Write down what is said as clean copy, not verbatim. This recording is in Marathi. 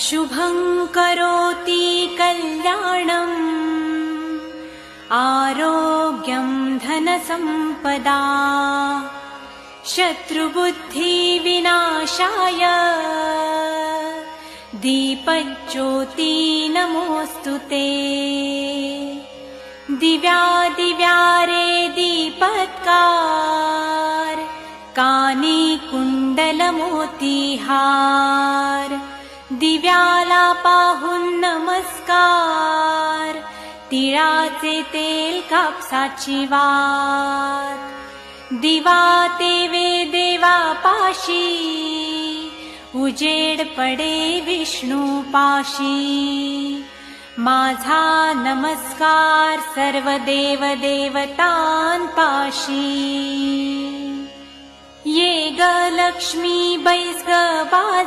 शुभं करोति कल्याणम् आरोग्यं धनसम्पदा शत्रुबुद्धिविनाशाय दीपज्योति नमोऽस्तुते। दिव्या दिव्या रे दीपत्कार कानी कुंडलमोतीहार दिव्याला पाहून नमस्कार तिळाचे तेल कापसाची वात दिवा तेवे देवा पाशी उजेड पडे विष्णू पाशी माझा नमस्कार सर्व देव देवतांपाशी ये ग लक्ष्मी बैस ग बाज